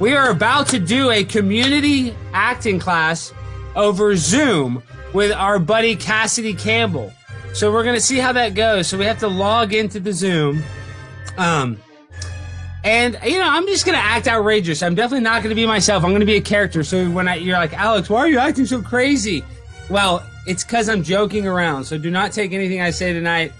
We are about to do a community acting class over Zoom with our buddy Cassidy Campbell. So we're going to see how that goes. So we have to log into the Zoom. And, I'm just going to act outrageous. I'm definitely not going to be myself. I'm going to be a character. So when you're like, Alex, why are you acting so crazy? Well, it's because I'm joking around. So do not take anything I say tonight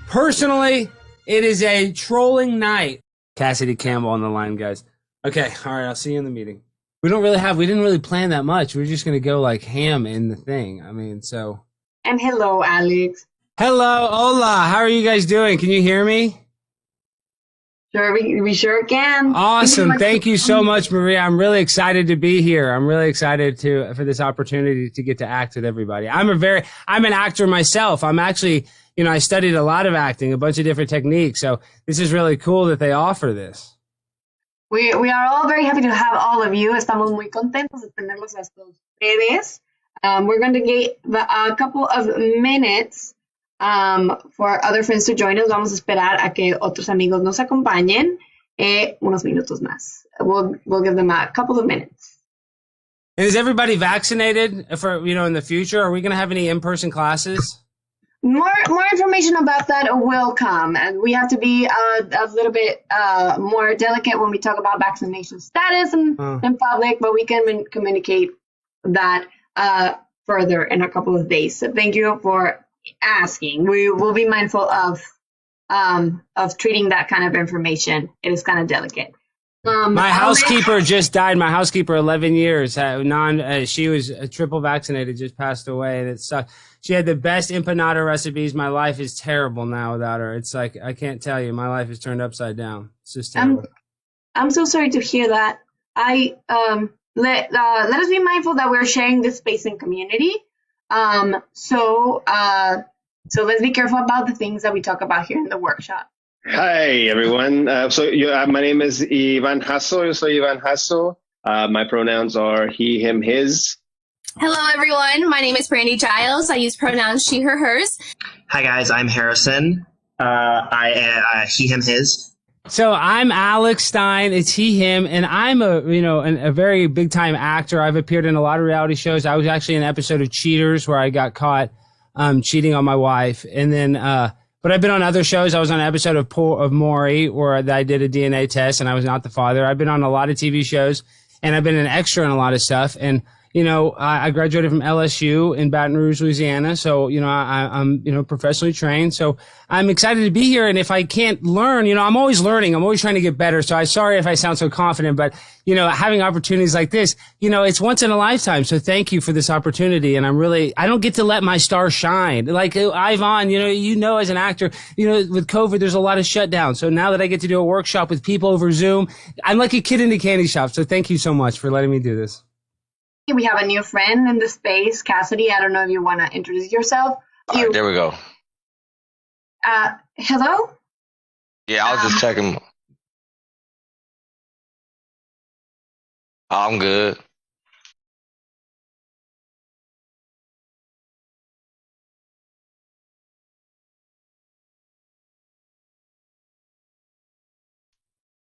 personally. It is a trolling night. Cassidy Campbell on the line, guys. Okay, all right, I'll see you in the meeting. We didn't really plan that much. We're just going to go like ham in the thing. So. And hello, Alex. Hello, hola. How are you guys doing? Can you hear me? Sure, we sure can. Awesome. Thank you so much, Maria. I'm really excited to be here. I'm really excited for this opportunity to get to act with everybody. I'm an actor myself. I'm actually, I studied a lot of acting, a bunch of different techniques. So this is really cool that they offer this. We are all very happy to have all of you. Estamos muy contentos de tenerlos a ustedes. We're going to get a couple of minutes for other friends to join us. Vamos a esperar a que otros amigos nos acompañen. Unos minutos más. We'll give them a couple of minutes. And is everybody vaccinated for, in the future? Are we going to have any in-person classes? More information about that will come, and we have to be a little bit more delicate when we talk about vaccination status in public, but we can communicate that further in a couple of days. So thank you for asking. We will be mindful of treating that kind of information. It is kind of delicate. My housekeeper just died. My housekeeper, 11 years, she was triple vaccinated, just passed away, and it sucked. She had the best empanada recipes. My life is terrible now without her. It's like, I can't tell you, my life is turned upside down. It's just terrible. I'm so sorry to hear that. Let us be mindful that we're sharing this space and community. So let's be careful about the things that we talk about here in the workshop. Hi, everyone. My name is Ivan Hasso. Yo soy Ivan Hasso. My pronouns are he, him, his. Hello, everyone. My name is Brandy Giles. I use pronouns she, her, hers. Hi, guys. I'm Harrison. I am he, him, his. So I'm Alex Stein. It's he, him, and I'm a very big time actor. I've appeared in a lot of reality shows. I was actually in an episode of Cheaters where I got caught cheating on my wife, and then but I've been on other shows. I was on an episode of Maury where I did a DNA test and I was not the father. I've been on a lot of TV shows, and I've been an extra in a lot of stuff. And I graduated from LSU in Baton Rouge, Louisiana. So, I'm, professionally trained. So I'm excited to be here. And if I can't learn, I'm always learning. I'm always trying to get better. So I'm sorry if I sound so confident, but, having opportunities like this, it's once in a lifetime. So thank you for this opportunity. And I don't get to let my star shine. Like Ivan, as an actor, with COVID, there's a lot of shutdowns. So now that I get to do a workshop with people over Zoom, I'm like a kid in a candy shop. So thank you so much for letting me do this. We have a new friend in the space, Cassidy. I don't know if you want to introduce yourself. All right, there we go. Hello? Yeah, I was just checking. I'm good.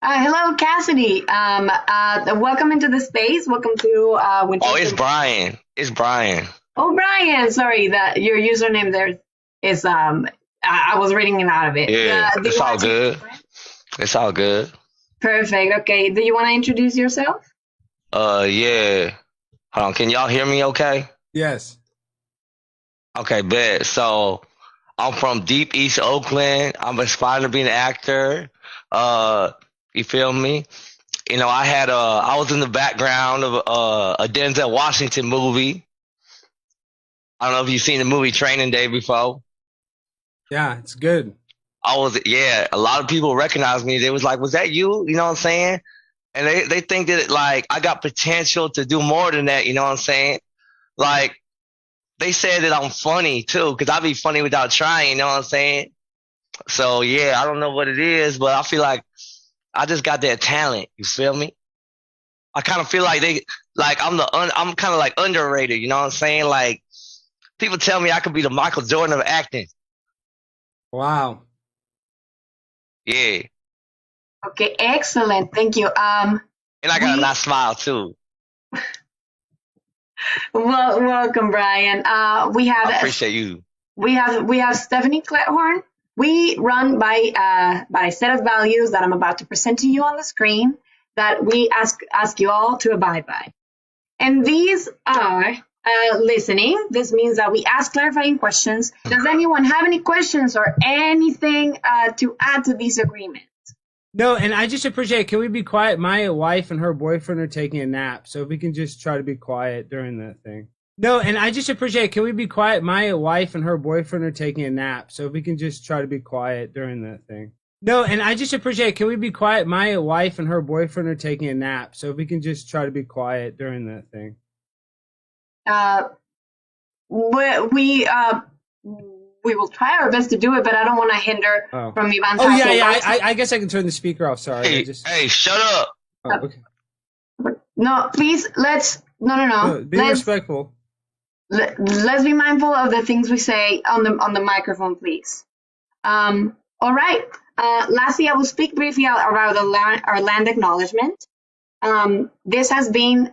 Hello, Cassidy. Welcome into the space. Welcome to Winter. Oh, it's Brian. It's Brian. Oh, Brian. Sorry, that your username there is I was reading it out of it. Yeah, it's all good. It's all good. Perfect. Okay. Do you want to introduce yourself? Yeah. Hold on. Can y'all hear me okay? Yes. Okay, bet. So I'm from deep East Oakland. I'm aspiring to be an actor. You feel me? I was in the background of a Denzel Washington movie. I don't know if you've seen the movie Training Day before. Yeah, it's good. A lot of people recognize me. They was like, was that you? You know what I'm saying? And they think that I got potential to do more than that. You know what I'm saying? Like, they said that I'm funny too, because I be funny without trying. You know what I'm saying? So yeah, I don't know what it is, but I feel like I just got that talent. You feel me? I kind of feel like I'm kind of like underrated. You know what I'm saying? Like, people tell me I could be the Michael Jordan of acting. Wow. Yeah. Okay, excellent. Thank you. And I gotta not smile too. Well, welcome, Brian. We have I appreciate you. We have Stephanie Clethorn. We run by a set of values that I'm about to present to you on the screen that we ask you all to abide by. And these are listening. This means that we ask clarifying questions. Does anyone have any questions or anything to add to these agreements? No, and I just appreciate, can we be quiet? My wife and her boyfriend are taking a nap, so if we can just try to be quiet during that thing. No, and I just appreciate, can we be quiet? My wife and her boyfriend are taking a nap, so if we can just try to be quiet during that thing. No, and I just appreciate, can we be quiet? My wife and her boyfriend are taking a nap, so if we can just try to be quiet during that thing. We will try our best to do it, but I don't want to hinder from Ivan's. Oh, yeah. I guess I can turn the speaker off. Sorry. Hey, shut up. Oh, okay. No, please, no. Be respectful. Let's be mindful of the things we say on the microphone, please. All right. Lastly, I will speak briefly about our land acknowledgement. This has been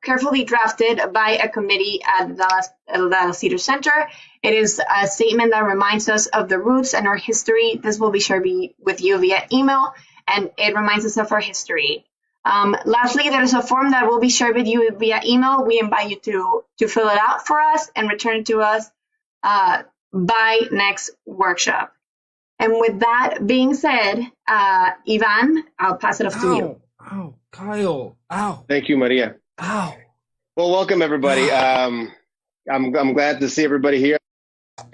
carefully drafted by a committee at the Dallas Cedar Center. It is a statement that reminds us of the roots and our history. This will be shared with you via email, and it reminds us of our history. Lastly, there is a form that will be shared with you via email. We invite you to fill it out for us and return it to us by next workshop. And with that being said, Ivan, I'll pass it off to you. Ow, Kyle. Ow. Thank you, Maria. Ow. Well, welcome, everybody. I'm glad to see everybody here.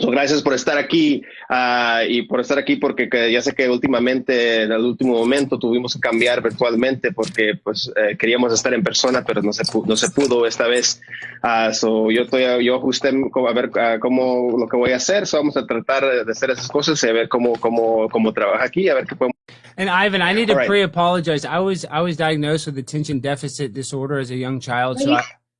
So, gracias por estar aquí y por estar aquí porque ya sé que últimamente, en el último momento, tuvimos que cambiar virtualmente porque pues queríamos estar en persona, pero no se pudo esta vez. Yo ajusté a ver cómo lo que voy a hacer. So, vamos a tratar de hacer esas cosas y a ver cómo trabaja aquí, a ver qué podemos. And Ivan, I need to pre-apologize. I was diagnosed with attention deficit disorder as a young child,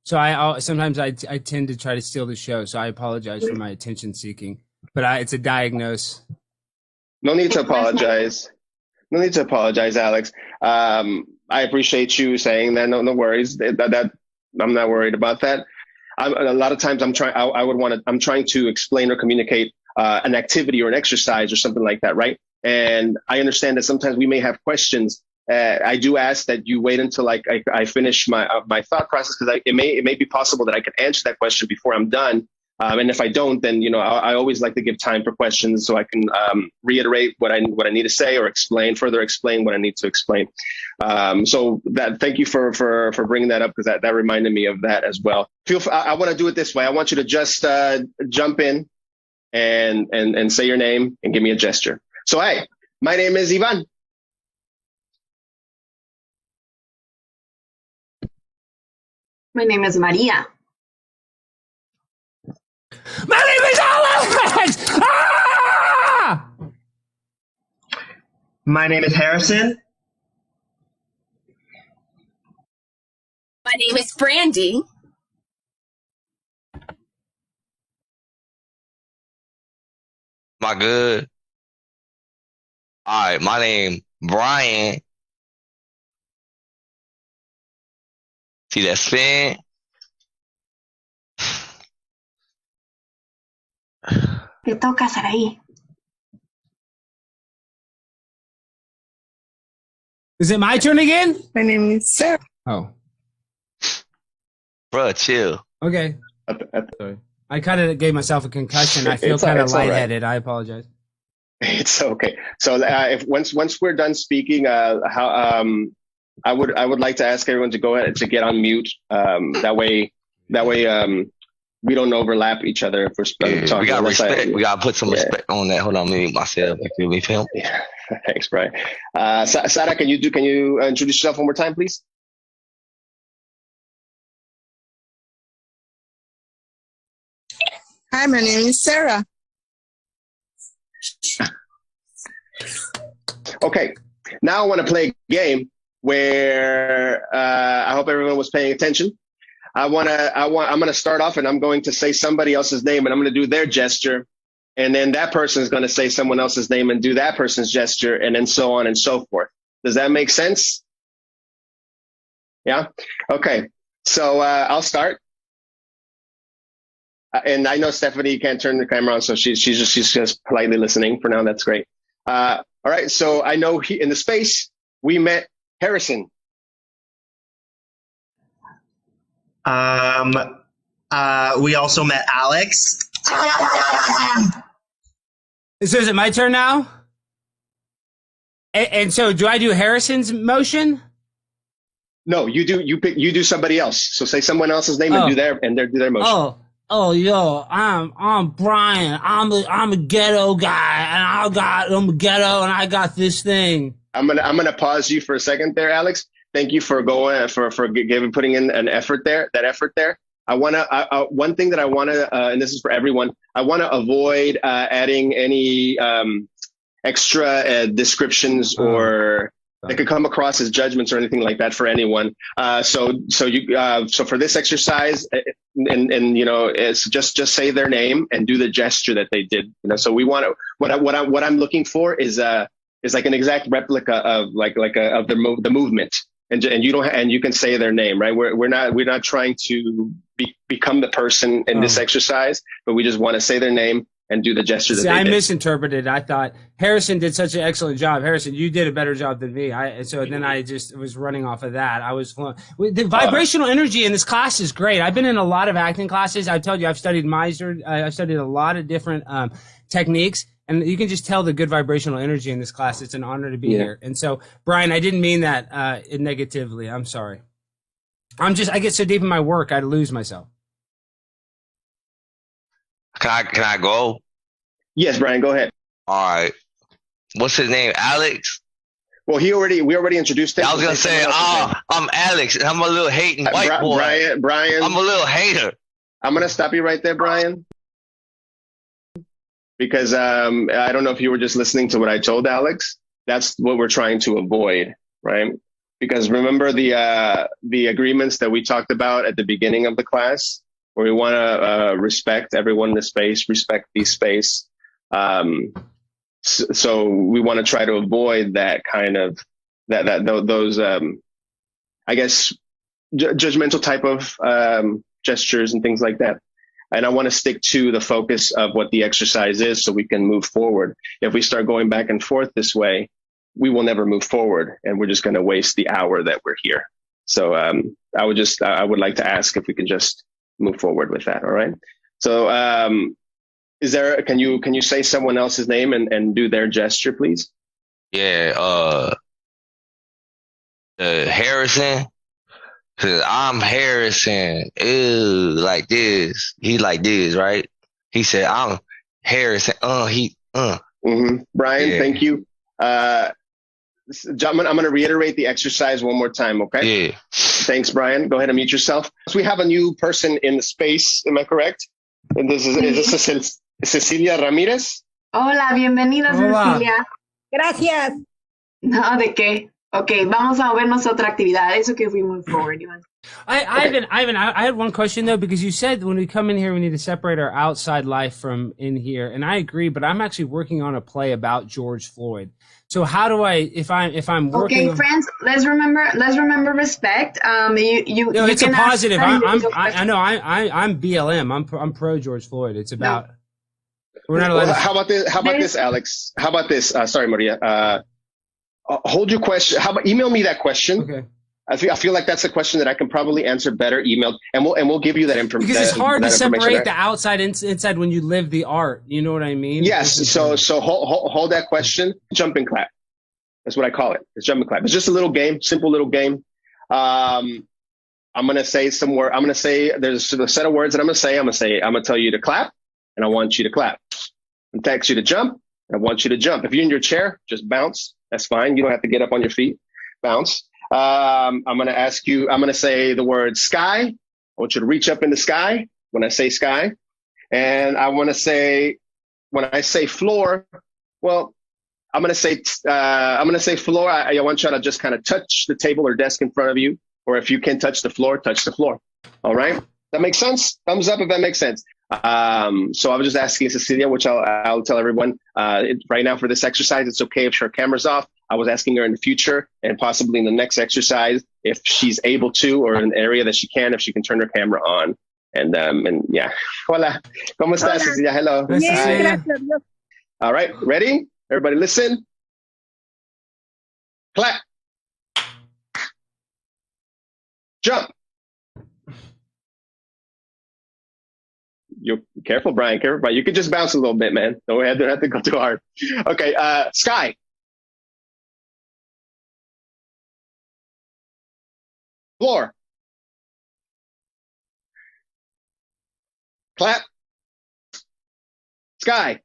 so I sometimes I tend to try to steal the show. So I apologize for my attention seeking, but it's a diagnosis. No need to apologize. No need to apologize, Alex. I appreciate you saying that. No worries. That I'm not worried about that. A lot of times I'm trying to explain or communicate an activity or an exercise or something like that, right? And I understand that sometimes we may have questions. I do ask that you wait until I finish my thought process, because it may be possible that I can answer that question before I'm done. And if I don't, then I always like to give time for questions so I can reiterate what I need to say or further explain what I need to explain. So thank you for bringing that up, because that reminded me of that as well. I want to do it this way. I want you to just jump in and say your name and give me a gesture. So, hey, my name is Ivan. My name is Maria. My name is Alex! Ah! My name is Harrison. My name is Brandy. My good. All right, my name Brian. See that spin? Te toca, Saraí. Is it my turn again? My name is Sarah. Oh. Bruh, chill. Okay. Sorry. I kind of gave myself a concussion. I feel kind of lightheaded. Right. I apologize. It's okay. So if once we're done speaking, I would like to ask everyone to go ahead to get on mute. That way we don't overlap each other if we're talking. We got respect. We got to put some respect on that. Hold on, me myself. You feel me, Phil? Yeah. Thanks, Brian. Sarah, can you introduce yourself one more time, please? Hi, my name is Sarah. Okay, now I want to play a game where I hope everyone was paying attention. I'm gonna start off and I'm going to say somebody else's name and I'm gonna do their gesture, and then that person is gonna say someone else's name and do that person's gesture, and then so on and so forth. Does that make sense? Yeah. Okay. So I'll start. And I know Stephanie can't turn the camera on, so she's just politely listening for now. That's great. All right. So I know in the space we met Harrison. We also met Alex. So is it my turn now? And so do I do Harrison's motion? No, you do. You do somebody else. So say someone else's name and do their motion. Yo, I'm Brian. I'm a ghetto guy, and I'm ghetto, and I got this thing. I'm gonna pause you for a second there, Alex. Thank you for putting in an effort there. I wanna one thing that I wanna and this is for everyone. I wanna avoid adding any extra descriptions or that could come across as judgments or anything like that for anyone. So for this exercise, and it's just say their name and do the gesture that they did. So we want to what I'm looking for is like an exact replica of of the movement, and you can say their name, right? We're not trying to become the person in this exercise, but we just want to say their name and do the gesture that they did. Misinterpreted. I thought Harrison did such an excellent job. Harrison, you did a better job than me. Then I just was running off of that. I was flowing. The vibrational energy in this class is great. I've been in a lot of acting classes. I've told you I've studied Meisner. I've studied a lot of different techniques, and you can just tell the good vibrational energy in this class. It's an honor to be here. And so, Brian, I didn't mean that negatively. I'm sorry. I get so deep in my work, I lose myself. Can I go? Yes, Brian, go ahead. All right. What's his name? Alex? Well, we already introduced him. I was gonna say, I'm Alex, and I'm a little hating white boy. Brian, I'm a little hater. I'm gonna stop you right there, Brian, because I don't know if you were just listening to what I told Alex. That's what we're trying to avoid, right? Because remember the agreements that we talked about at the beginning of the class, where we want to respect everyone in the space, respect the space. So we want to try to avoid that kind of those I guess judgmental type of gestures and things like that. And I want to stick to the focus of what the exercise is, so we can move forward. If we start going back and forth this way, we will never move forward, and we're just going to waste the hour that we're here. So I would like to ask if we can just move forward with that. All right. So can you say someone else's name and do their gesture, please? Yeah. Harrison. I'm Harrison. Ew, like this. He like this, right? He said, I'm Harrison. Brian, thank you. I'm going to reiterate the exercise one more time, okay? Yeah. Thanks, Brian. Go ahead and mute yourself. So we have a new person in the space, am I correct? And is this Cecilia Ramirez? Hola, bienvenida, Cecilia. Gracias. No, ¿de qué? Okay, vamos a vernos otra actividad. Eso que we move forward, Ivan. Ivan, I had one question though, because you said when we come in here, we need to separate our outside life from in here, and I agree. But I'm actually working on a play about George Floyd. So how do I, if I'm working? Okay, friends, let's remember respect. It's a positive. I know. I'm BLM. I'm pro George Floyd. It's about. No. We're not allowed. Well, how about this, Alex? How about this? Sorry, Maria. Hold your question. How about email me that question? Okay. I feel like that's a question that I can probably answer better emailed, and we'll give you that information. Because it's hard to separate the outside and inside when you live the art. You know what I mean? Yes. So hold that question. Jump and clap. That's what I call it. It's jump and clap. It's just a little game, simple little game. I'm gonna say some word. I'm gonna say there's a set of words that I'm gonna tell you to clap, and I want you to clap. I'm text you to jump, and I want you to jump. If you're in your chair, just bounce. That's fine. You don't have to get up on your feet. Bounce. I'm going to say the word sky. I want you to reach up in the sky when I say sky. And I want to say, when I say floor, well, I'm going to say floor. I want you to just kind of touch the table or desk in front of you. Or if you can touch the floor, touch the floor. All right. That makes sense? Thumbs up if that makes sense. So I was just asking Cecilia, which I'll tell everyone, right now for this exercise, it's okay if her camera's off. I was asking her in the future and possibly in the next exercise if she's able to, or in an area that she can, if she can turn her camera on. And yeah. Hola. ¿Cómo estás, Cecilia? Hello. Hi. All right. Ready? Everybody listen. Clap. Jump. You're careful, Brian. Careful, Brian. You can just bounce a little bit, man. Don't have to go too hard. Okay. Sky. Floor. Clap. Sky.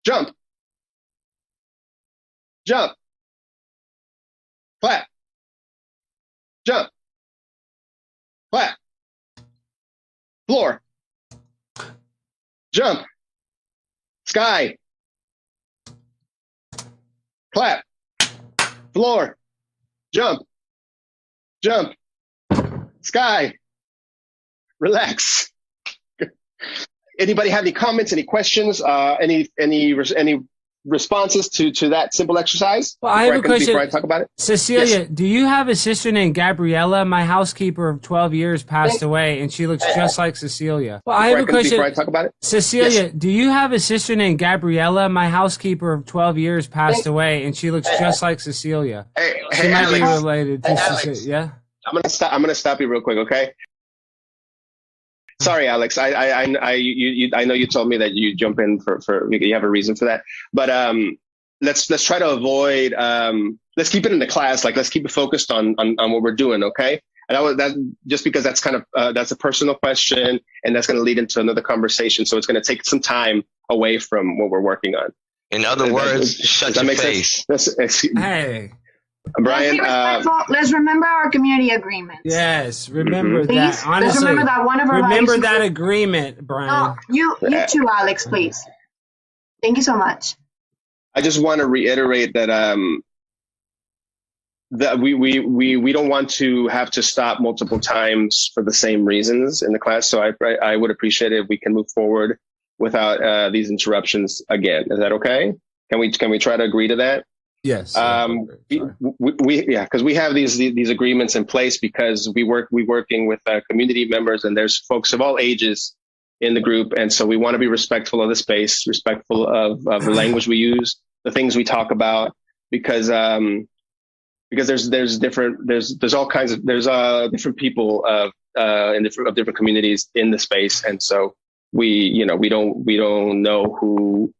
Jump. Jump. Clap. Jump. Clap. Floor. Jump. Sky. Clap. Floor. Jump. Jump. Sky. Relax. Anybody have any comments, any questions, any responses to that simple exercise? Well, I have a question. Before I talk about it? Cecilia, Yes. do you have a sister named Gabriella? My housekeeper of 12 years passed away, and she looks just like Cecilia. Well, I have a question. Before I talk about it? Cecilia, Yes. do you have a sister named Gabriella? My housekeeper of 12 years passed away, and she looks just like Cecilia. She might be related to Cecilia. Yeah? I'm gonna stop you real quick, okay? Sorry, Alex. I know you told me that you jump in for you have a reason for that, but let's try to avoid let's keep it in the class. Like, let's keep it focused on what we're doing, okay? And that just because that's kind of that's a personal question, and that's going to lead into another conversation. So it's going to take some time away from what we're working on. In other words, shut your face. Hey. Brian, let's remember our community agreement. Yes, remember that. Please, Honestly, let's remember that one of our remember values that agreement, Brian. No, you too, Alex, please. Thank you so much. I just want to reiterate that that we don't want to have to stop multiple times for the same reasons in the class. So I would appreciate it if we can move forward without these interruptions again. Is that okay? Can we try to agree to that? Yes. Because we have these agreements in place because we're working with community members, and there's folks of all ages in the group, and so we want to be respectful of the space, respectful of the language we use, the things we talk about, because there's all kinds of different people of different communities in the space, and so we don't know who.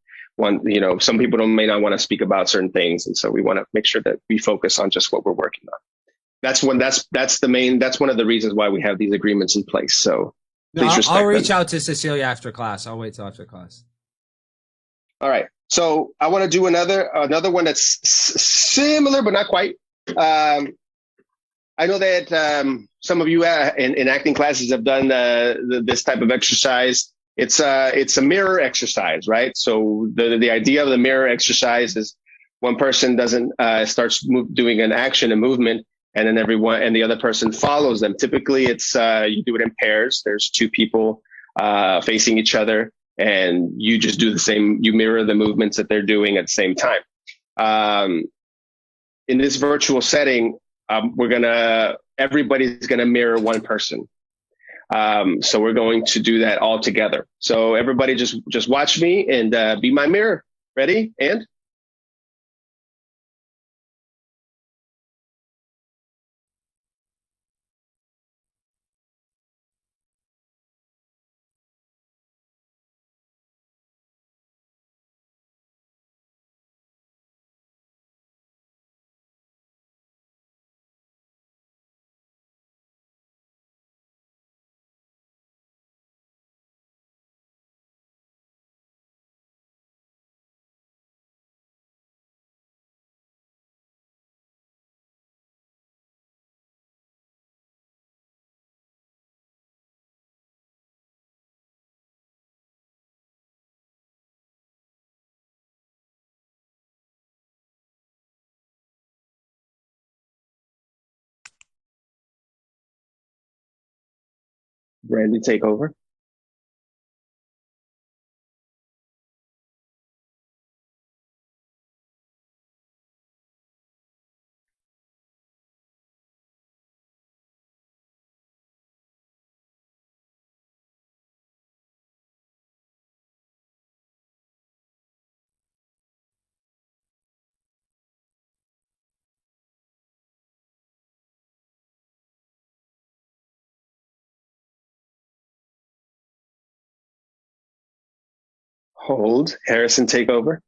Some people may not want to speak about certain things, and so we want to make sure that we focus on just what we're working on. That's one of the reasons why we have these agreements in place. So please respect I'll reach them. out to Cecilia after class. I'll wait till after class. All right. So I want to do another one that's similar but not quite. I know that some of you in acting classes have done this type of exercise. It's a mirror exercise, right? So the idea of the mirror exercise is one person starts doing an action, a movement, and then the other person follows them. Typically, it's you do it in pairs. There's two people facing each other, and you just do the same. You mirror the movements that they're doing at the same time. In this virtual setting, everybody's gonna mirror one person. So we're going to do that all together. So everybody just watch me and be my mirror. Ready? And Brandy, take over. Hold. Harrison, take over.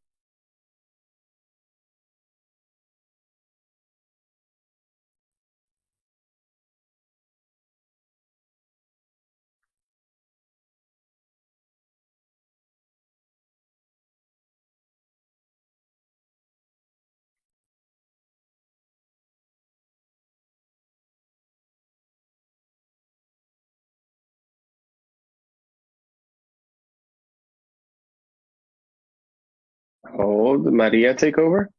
Hold. Maria, take over.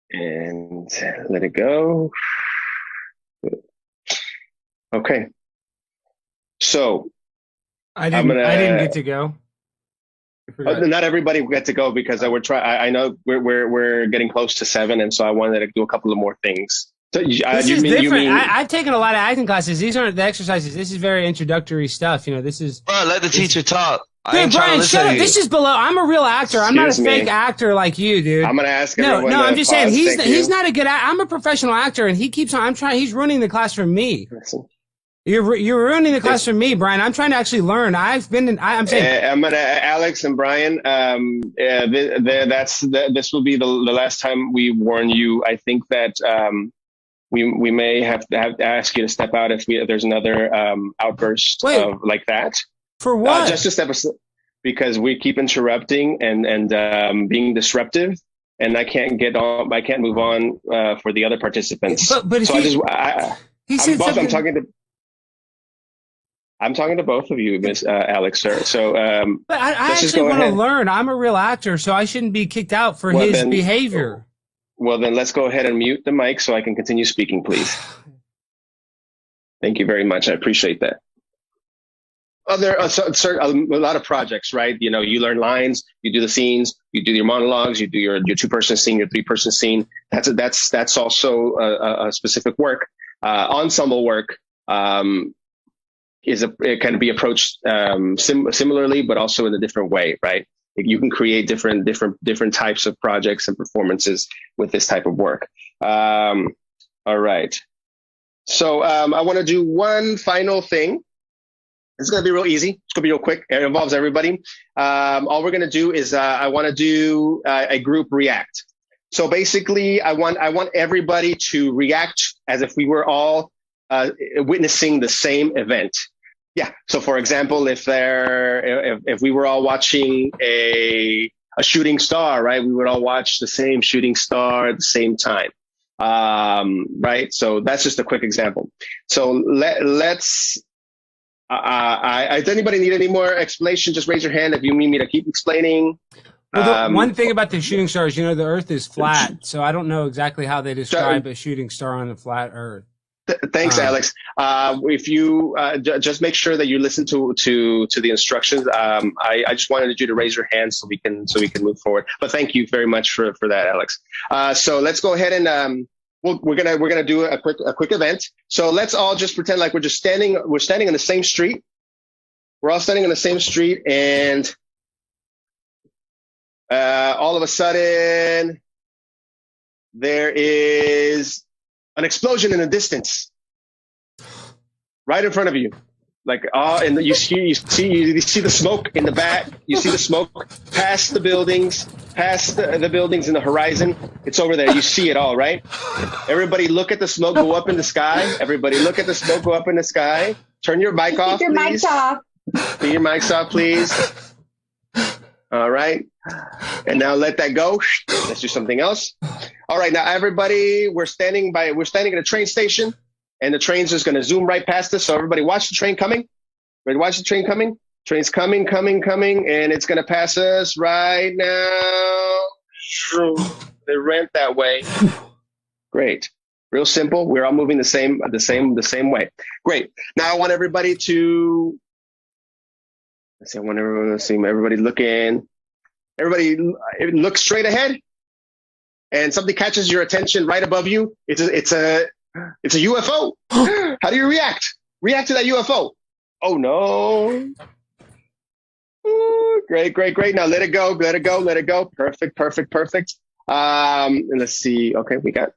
And let it go. Okay. So I didn't get to go. Not everybody will get to go because I know we're getting close to 7, and so I wanted to do a couple of more things. So this is different. I've taken a lot of acting classes. These aren't the exercises. This is very introductory stuff. This is. Bro, let the teacher talk. Dude, Brian, shut up. This is below. I'm a real actor. I'm not a fake actor like you, dude. I'm gonna ask everyone. No, I'm just saying he's not a good actor. I'm a professional actor, and he keeps on. He's ruining the class for me. Listen. You're ruining the class for me, Brian. I'm trying to actually learn. I'm saying. I'm gonna Alex and Brian. This will be the last time we warn you. I think that we may have to ask you to step out if there's another outburst like that. For what? Just to step aside, because we keep interrupting and being disruptive, and I can't move on for the other participants. But so I'm talking to both of you, Miss Alex, sir. So, but I actually want to learn. I'm a real actor, so I shouldn't be kicked out for his behavior. Well, then let's go ahead and mute the mic so I can continue speaking, please. Thank you very much. I appreciate that. A lot of projects, right? You learn lines, you do the scenes, you do your monologues, you do your 2-person scene, your 3-person scene. That's also a specific work. Ensemble work it can be approached similarly, but also in a different way, right? You can create different types of projects and performances with this type of work. All right. So I want to do one final thing. It's going to be real easy. It's going to be real quick. It involves everybody. All we're going to do is I want to do a group react. So basically, I want everybody to react as if we were all witnessing the same event. Yeah. So for example, if we were all watching a shooting star, right? We would all watch the same shooting star at the same time. Right. So that's just a quick example. So let's. Does anybody need any more explanation? Just raise your hand if you need me to keep explaining. Well, one thing about the shooting stars, the Earth is flat, so I don't know exactly how they describe a shooting star on the flat Earth. Thanks, Alex. If you just make sure that you listen to the instructions. I just wanted you to raise your hand so we can move forward. But thank you very much for that, Alex. So let's go ahead and we're gonna do a quick event. So let's all just pretend like we're standing on the same street. We're all standing on the same street, and all of a sudden there is an explosion in the distance, right in front of you. And you see the smoke in the back. You see the smoke past the buildings in the horizon. It's over there. You see it all, right? Everybody look at the smoke go up in the sky. Everybody look at the smoke go up in the sky. Turn your mic off, please. Keep your mics off. Turn your mics off, please. All right. And now let that go. Let's do something else. All right. Now, everybody, we're standing at a train station, and the train's just going to zoom right past us. So everybody watch the train coming. Ready to watch the train coming? Train's coming, and it's going to pass us right now. They went that way. Great. Real simple. We're all moving the same way. Great. Now I want everybody to Let's see. I want everyone to see everybody looking. Everybody look straight ahead, and something catches your attention right above you. It's a UFO. How do you react? React to that UFO. Oh no. Ooh, great. Now let it go. Perfect. And let's see. Okay, we got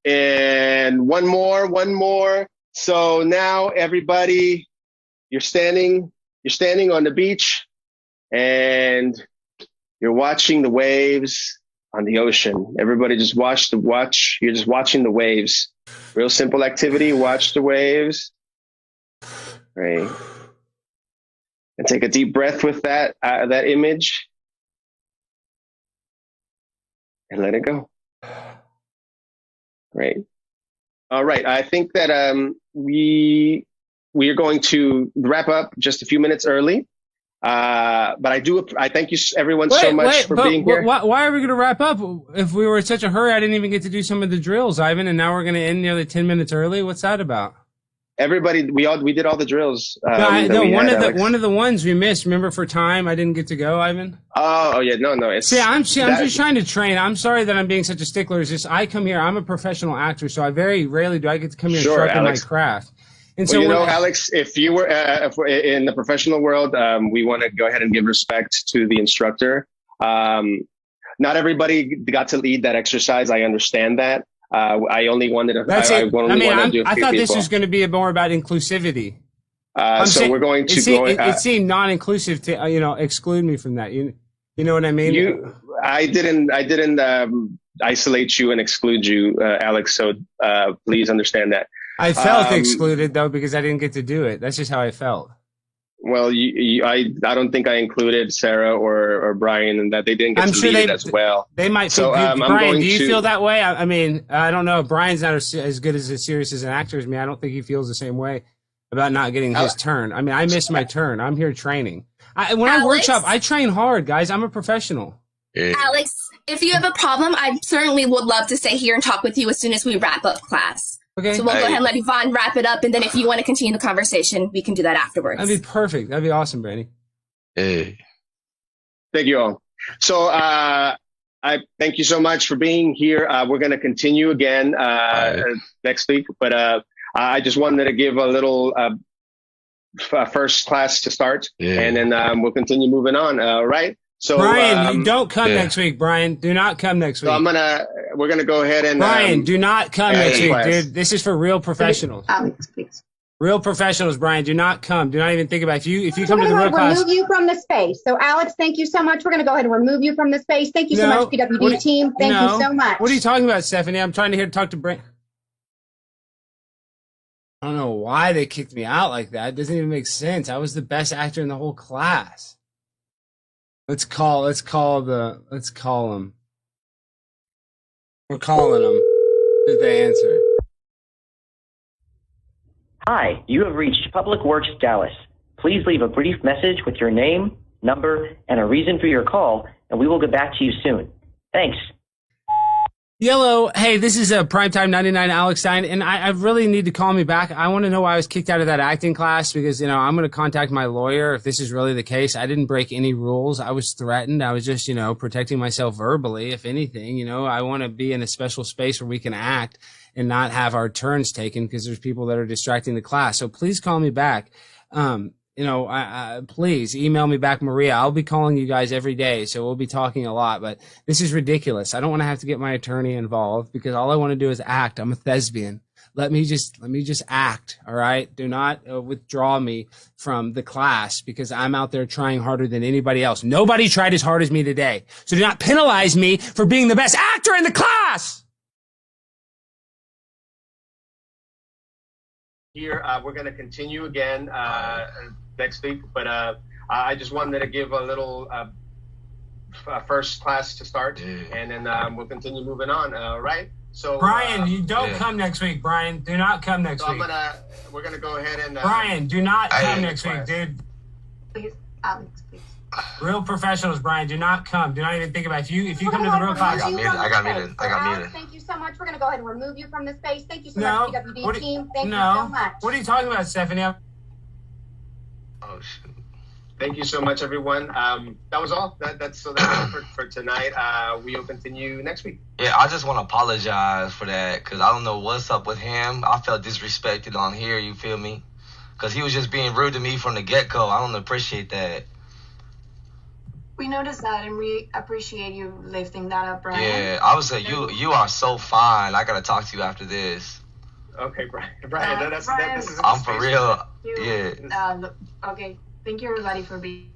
and one more. So now everybody, you're standing on the beach and you're watching the waves on the ocean. Everybody just watch. You're just watching the waves. Real simple activity. Watch the waves. Right. And take a deep breath with that image. And let it go. Great. All right. I think that we are going to wrap up just a few minutes early. But I thank you everyone so much for being here. Why are we going to wrap up? If we were in such a hurry, I didn't even get to do some of the drills, Ivan, and now we're going to end nearly 10 minutes early. What's that about? Everybody, we did all the drills. One of the ones we missed. Remember, for time, I didn't get to go, Ivan. Oh yeah, no. I'm just trying to train. I'm sorry that I'm being such a stickler. It's just I come here. I'm a professional actor, so I very rarely do I get to come here and sharpen my craft. And so, Alex, if you were in the professional world, we want to go ahead and give respect to the instructor. Not everybody got to lead that exercise. I understand that. I only wanted to. I thought this was going to be more about inclusivity. We're going to go. It seemed non-inclusive to exclude me from that. You know what I mean? I didn't isolate you and exclude you, Alex. So please understand that. I felt excluded though because I didn't get to do it. That's just how I felt. Well, I don't think I included Sarah or Brian, and that they didn't get to lead it as well. They might. So, Brian, do you feel that way? I mean, I don't know. Brian's not as good as serious as an actor as me. I don't think he feels the same way about not getting his turn. I mean, I missed my turn. I'm here training. When I workshop, I train hard, guys. I'm a professional. Alex, if you have a problem, I certainly would love to stay here and talk with you as soon as we wrap up class. Okay. So we'll go ahead and let Yvonne wrap it up, and then if you want to continue the conversation, we can do that afterwards. That'd be perfect. That'd be awesome, Brandy. Hey. Thank you all. So I thank you so much for being here. We're going to continue again next week, but I just wanted to give a little first class to start, and then we'll continue moving on. All right. So Brian, don't come next week. Brian, do not come next week. So we're gonna go ahead and Brian, do not come next week, dude. This is for real professionals. Alex, please. Real professionals, Brian. Do not come. Do not even think about it. If you come to the real class, remove you from the space. So Alex, thank you so much. We're gonna go ahead and remove you from the space. Thank you so much, PWD team. Thank you so much. What are you talking about, Stephanie? I'm trying to talk to Brian. I don't know why they kicked me out like that. It doesn't even make sense. I was the best actor in the whole class. Let's call them. We're calling them. Did they answer? Hi, you have reached Public Works Dallas. Please leave a brief message with your name, number, and a reason for your call, and we will get back to you soon. Thanks. Yellow, hey, this is a Primetime 99 Alex Stein, and I really need to call me back. I want to know why I was kicked out of that acting class because, I'm going to contact my lawyer if this is really the case. I didn't break any rules. I was threatened. I was just, protecting myself verbally. If anything, I want to be in a special space where we can act and not have our turns taken because there's people that are distracting the class. So please call me back. Please email me back, Maria. I'll be calling you guys every day, so we'll be talking a lot, but this is ridiculous. I don't want to have to get my attorney involved because all I want to do is act. I'm a thespian. Let me just act. All right. Do not withdraw me from the class because I'm out there trying harder than anybody else. Nobody tried as hard as me today. So do not penalize me for being the best actor in the class. Here, we're going to continue again next week, but I just wanted to give a little first class to start, and then we'll continue moving on. Right? So Brian, you don't come next week. Brian, do not come next week. We're gonna go ahead and Brian, do not come next week, dude. Please, Alex, please. Real professionals, Brian, do not come. Do not even think about it. If you come to the real class. I got muted. Thank you so much. We're going to go ahead and remove you from the space. Thank you so much, PWD team. Thank you so much. What are you talking about, Stephanie? Oh, shit. Thank you so much, everyone. That was all. That's it for tonight. We will continue next week. Yeah, I just want to apologize for that because I don't know what's up with him. I felt disrespected on here. You feel me? Because he was just being rude to me from the get-go. I don't appreciate that. We noticed that, and we appreciate you lifting that up, Brian. Yeah, I would say you are so fine. I gotta talk to you after this. Okay, Brian. Brian, This is I'm for real. Yeah. Okay. Thank you, everybody, for being